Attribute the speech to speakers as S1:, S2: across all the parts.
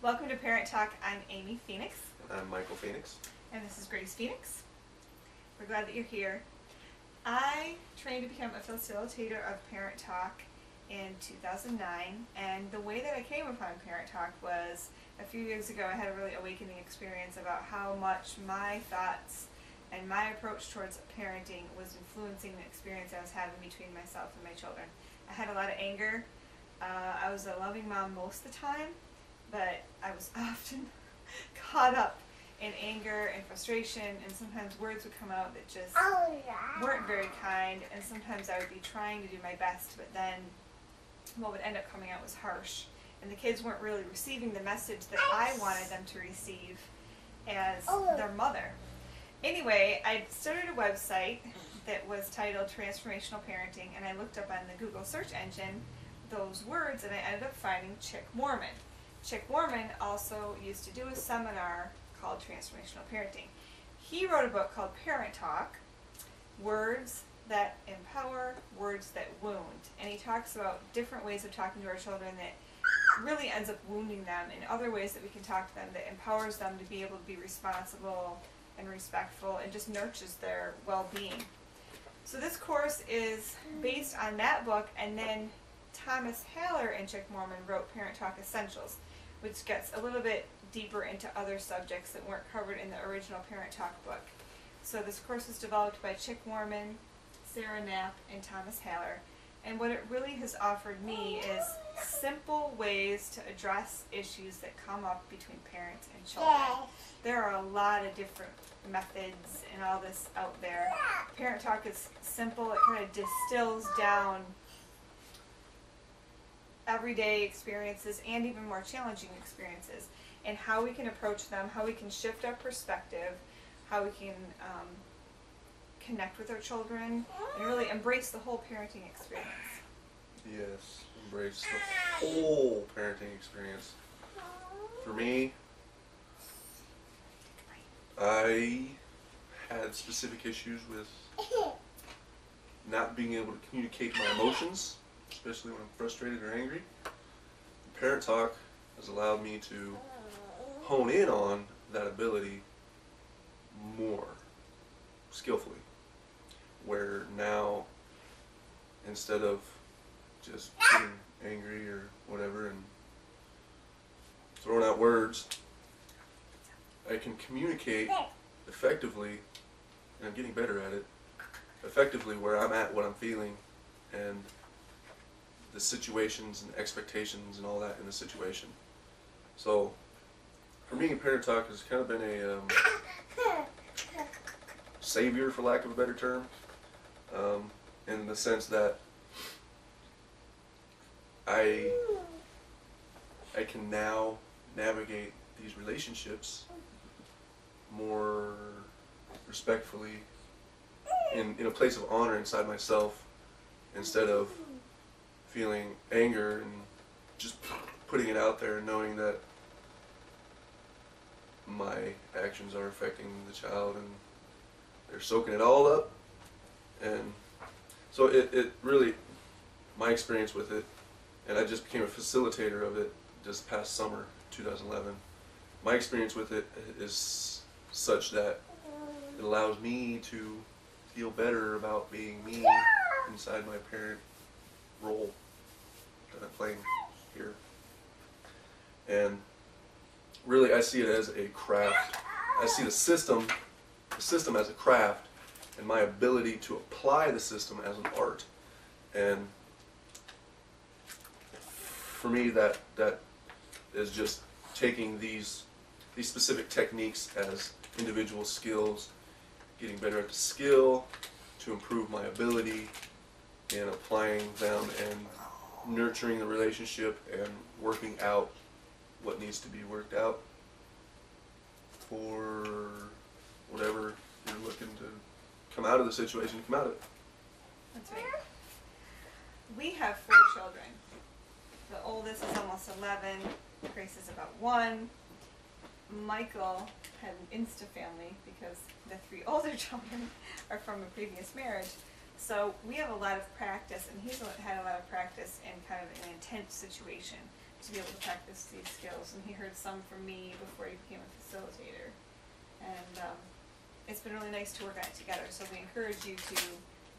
S1: Welcome to Parent Talk. I'm Amy Phoenix.
S2: I'm Michael Phoenix.
S1: And this is Grace Phoenix. We're glad that you're here. I trained to become a facilitator of Parent Talk in 2009, and the way that I came upon Parent Talk was a few years ago. I had a really awakening experience about how much my thoughts and my approach towards parenting was influencing the experience I was having between myself and my children. I had a lot of anger. I was a loving mom most of the time, but I was often caught up in anger and frustration, and sometimes words would come out that just weren't very kind, and sometimes I would be trying to do my best, but then what would end up coming out was harsh, and the kids weren't really receiving the message that I wanted them to receive as their mother. Anyway, I started a website that was titled Transformational Parenting, and I looked up on the Google search engine those words, and I ended up finding Chick Warman. Chick Warman also used to do a seminar called Transformational Parenting. He wrote a book called Parent Talk, Words That Empower, Words That Wound. And he talks about different ways of talking to our children that really ends up wounding them, and other ways that we can talk to them that empowers them to be able to be responsible and respectful and just nurtures their well-being. So this course is based on that book, and then Thomas Haller and Chick Warman wrote Parent Talk Essentials, which gets a little bit deeper into other subjects that weren't covered in the original Parent Talk book. So this course was developed by Chick Warman, Sarah Knapp, and Thomas Haller. And what it really has offered me is simple ways to address issues that come up between parents and children. There are a lot of different methods and all this out there. Parent Talk is simple. It kind of distills down everyday experiences and even more challenging experiences, and how we can approach them, how we can shift our perspective, how we can connect with our children, and really embrace the whole parenting experience.
S2: Yes, embrace the whole parenting experience. For me, I had specific issues with not being able to communicate my emotions, especially when I'm frustrated or angry. Parent Talk has allowed me to hone in on that ability more skillfully, where now, instead of just getting angry or whatever and throwing out words, I can communicate effectively, and I'm getting better at it, effectively where I'm at, what I'm feeling, and the situations and expectations and all that in the situation. So for me, Parent Talk has kind of been a savior, for lack of a better term, in the sense that I can now navigate these relationships more respectfully, in a place of honor inside myself, instead of feeling anger and just putting it out there and knowing that my actions are affecting the child and they're soaking it all up. And so it really, my experience with it, and I just became a facilitator of it this past summer, 2011. My experience with it is such that it allows me to feel better about being me inside my parent role that I'm playing here. And really, I see it as a craft. I see the system as a craft, and my ability to apply the system as an art. And for me, that is just taking these specific techniques as individual skills, getting better at the skill to improve my ability, and applying them and nurturing the relationship and working out what needs to be worked out for whatever you're looking to come out of the situation, come out of it.
S1: That's right. We have 4 children. The oldest is almost 11. Grace is about 1. Michael had an Insta family because the 3 older children are from a previous marriage. So we have a lot of practice, and he's had a lot of practice in kind of an intense situation. to be able to practice these skills, and he heard some from me before he became a facilitator. And it's been really nice to work on it together, so we encourage you to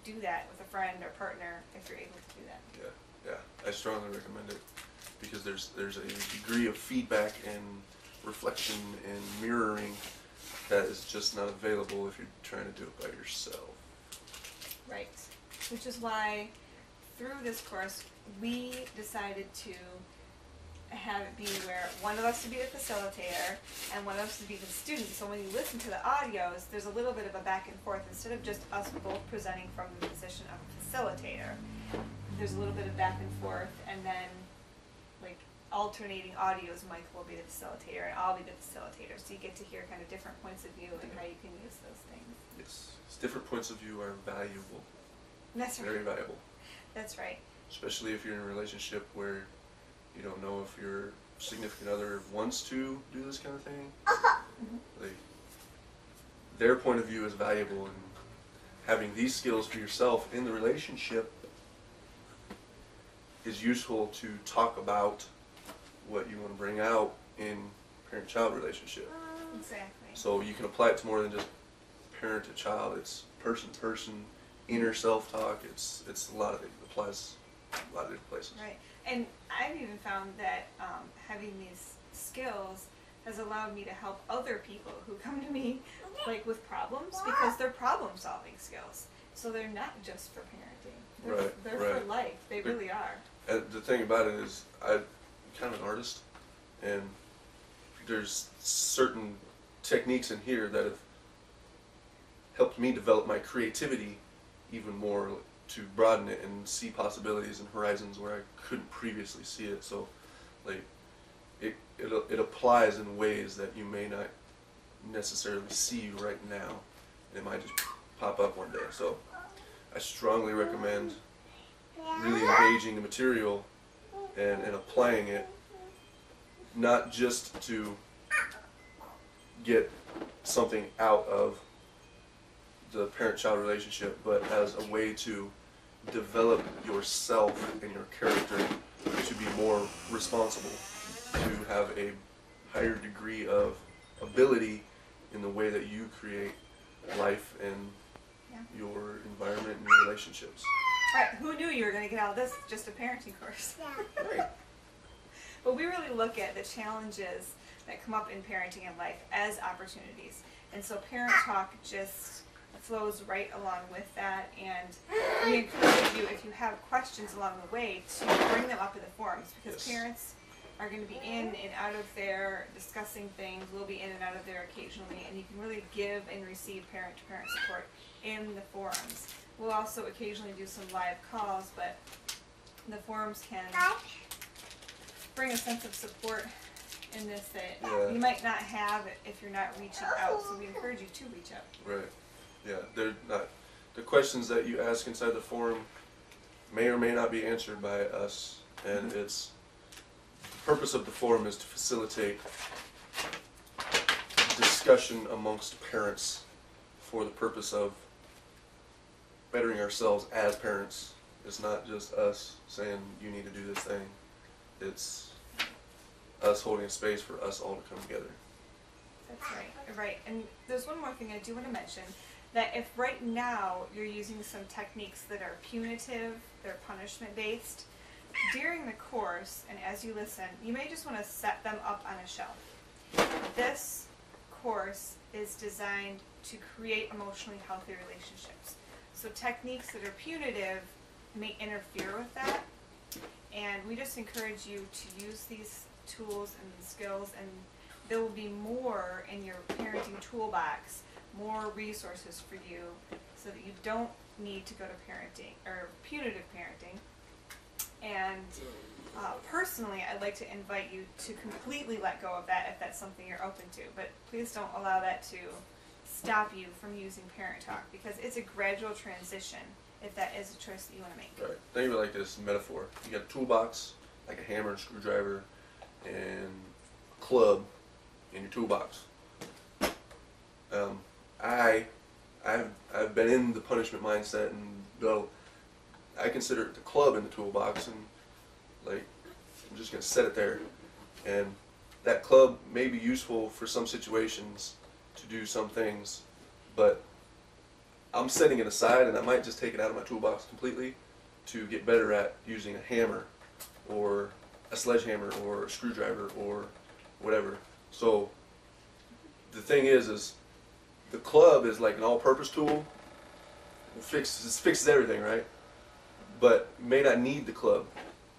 S1: do that with a friend or partner if you're able to do that.
S2: Yeah, I strongly recommend it because there's a degree of feedback and reflection and mirroring that is just not available if you're trying to do it by yourself.
S1: Right. Which is why through this course we decided to have it be where one of us to be the facilitator and one of us to be the student. So when you listen to the audios, there's a little bit of a back and forth. Instead of just us both presenting from the position of a facilitator, there's a little bit of back and forth, and then like alternating audios. Mike will be the facilitator and I'll be the facilitator. So you get to hear kind of different points of view and how you can use those things.
S2: Yes, different points of view are valuable.
S1: That's right.
S2: Very valuable.
S1: That's right.
S2: Especially if you're in a relationship where you don't know if your significant other wants to do this kind of thing. Like, their point of view is valuable, and having these skills for yourself in the relationship is useful to talk about what you want to bring out in parent-child relationship.
S1: Exactly.
S2: So you can apply it to more than just parent to child. It's person to person, inner self-talk. It's a lot of it. It applies a lot of different places.
S1: Right. And I've even found that having these skills has allowed me to help other people who come to me like with problems, because they're problem-solving skills. So they're not just for parenting. They're for life. They really are.
S2: And the thing about it is, I'm kind of an artist, and there's certain techniques in here that have helped me develop my creativity even more, to broaden it and see possibilities and horizons where I couldn't previously see it. So, like, it applies in ways that you may not necessarily see right now, and it might just pop up one day. So, I strongly recommend really engaging the material and applying it, not just to get something out of the parent-child relationship, but as a way to develop yourself and your character to be more responsible, to have a higher degree of ability in the way that you create life and your environment and your relationships.
S1: Right. Who knew you were going to get out of this just a parenting course?
S2: Right.
S1: But we really look at the challenges that come up in parenting and life as opportunities. And so Parent Talk just flows right along with that, and we encourage you, if you have questions along the way, to bring them up in the forums, because parents are going to be in and out of there discussing things. We'll be in and out of there occasionally, and you can really give and receive parent-to-parent support in the forums. We'll also occasionally do some live calls, but the forums can bring a sense of support in this that you might not have if you're not reaching out, so we encourage you to reach out.
S2: Right. Yeah, they're not, the questions that you ask inside the forum may or may not be answered by us, and it's, the purpose of the forum is to facilitate discussion amongst parents for the purpose of bettering ourselves as parents. It's not just us saying you need to do this thing. It's us holding a space for us all to come together.
S1: That's right. Right. And there's one more thing I do want to mention, that if right now you're using some techniques that are punitive, they're punishment based, during the course and as you listen, you may just want to set them up on a shelf. This course is designed to create emotionally healthy relationships. So techniques that are punitive may interfere with that, and we just encourage you to use these tools and skills, and there will be more in your parenting toolbox, more resources for you, so that you don't need to go to parenting or punitive parenting. And personally, I'd like to invite you to completely let go of that if that's something you're open to, but please don't allow that to stop you from using Parent Talk, because it's a gradual transition if that is a choice that you want to make.
S2: Right. Think of it like this metaphor. You got a toolbox, like a hammer and screwdriver, and a club in your toolbox. I've been in the punishment mindset, and though I consider it the club in the toolbox, and like I'm just going to set it there. And that club may be useful for some situations to do some things, but I'm setting it aside, and I might just take it out of my toolbox completely to get better at using a hammer or a sledgehammer or a screwdriver or whatever. So the thing is the club is like an all-purpose tool. It fixes everything, right? But you may not need the club.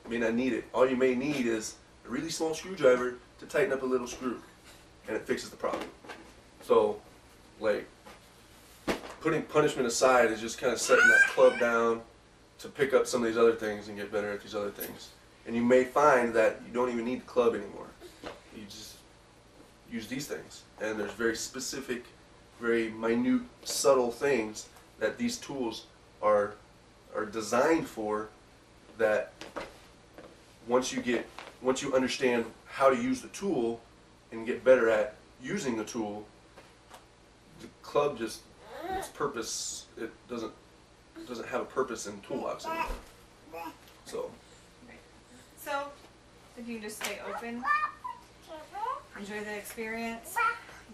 S2: You may not need it. All you may need is a really small screwdriver to tighten up a little screw, and it fixes the problem. So, like, putting punishment aside is just kind of setting that club down to pick up some of these other things and get better at these other things. And you may find that you don't even need the club anymore. You just use these things. And there's very specific, very minute, subtle things that these tools are designed for, that once you understand how to use the tool and get better at using the tool, the club just, its purpose, it doesn't have a purpose in toolbox anymore. So
S1: if you just stay open, enjoy the experience,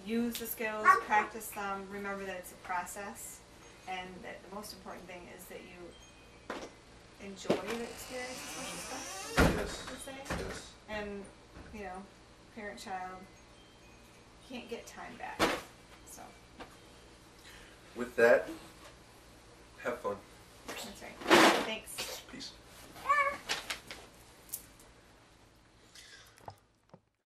S1: use the skills, practice them, remember that it's a process, and that the most important thing is that you enjoy the experience as much as possible.
S2: yes,
S1: Let's say.
S2: yes.
S1: And, you know, parent-child can't get time back. So.
S2: With that,